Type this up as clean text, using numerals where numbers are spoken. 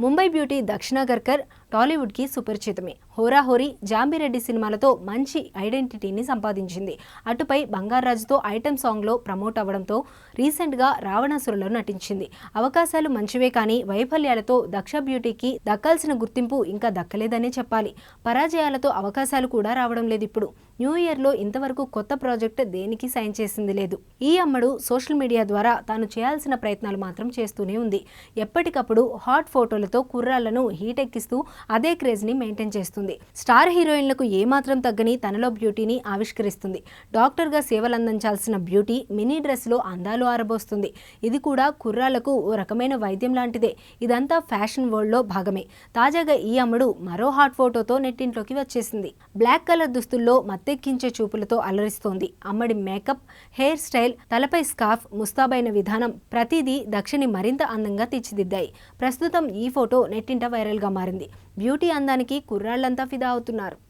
Mumbai beauty దక్షిణ గర్కర్ టాలీవుడ్కి సుపరిచితమే. హోరాహోరీ, జాంబిరెడ్డి సినిమాలతో మంచి ఐడెంటిటీని సంపాదించింది. అటుపై బంగారాజుతో ఐటెం సాంగ్లో ప్రమోట్ అవ్వడంతో రీసెంట్గా రావణాసురలో నటించింది. అవకాశాలు మంచివే కానీ వైఫల్యాలతో దక్ష బ్యూటీకి దక్కాల్సిన గుర్తింపు ఇంకా దక్కలేదనే చెప్పాలి. పరాజయాలతో అవకాశాలు కూడా రావడం లేదు. ఇప్పుడు న్యూ ఇయర్లో ఇంతవరకు కొత్త ప్రాజెక్ట్ దేనికి సైన్ చేసింది లేదు. ఈ అమ్మడు సోషల్ మీడియా ద్వారా తాను చేయాల్సిన ప్రయత్నాలు మాత్రం చేస్తూనే ఉంది. ఎప్పటికప్పుడు హాట్ ఫోటోలతో కుర్రాళ్లను హీట్ ఎక్కిస్తూ అదే క్రేజ్ని మెయింటైన్ చేస్తుంది. స్టార్ హీరోయిన్లకు ఏమాత్రం తగ్గని తనలో బ్యూటీని ఆవిష్కరిస్తుంది. డాక్టర్గా సేవలందించాల్సిన బ్యూటీ మినీ డ్రెస్లో అందాలు ఆరబోస్తుంది. ఇది కూడా కుర్రాళ్లకు ఓ రకమైన వైద్యం లాంటిదే. ఇదంతా ఫ్యాషన్ వరల్డ్లో భాగమే. తాజాగా ఈ అమ్మడు మరో హాట్ ఫోటోతో నెట్టింట్లోకి వచ్చేసింది. బ్లాక్ కలర్ దుస్తుల్లో మత్తెక్కించే చూపులతో అలరిస్తోంది. అమ్మడి మేకప్, హెయిర్ స్టైల్, తలపై స్కార్ఫ్, ముస్తాబైన విధానం ప్రతిదీ దక్షని మరింత అందంగా తీర్చిదిద్దాయి. ప్రస్తుతం ఈ ఫోటో నెట్టింట వైరల్గా మారింది. బ్యూటీ అందానికి కుర్రాళ్లంతా ఫిదా అవుతున్నారు.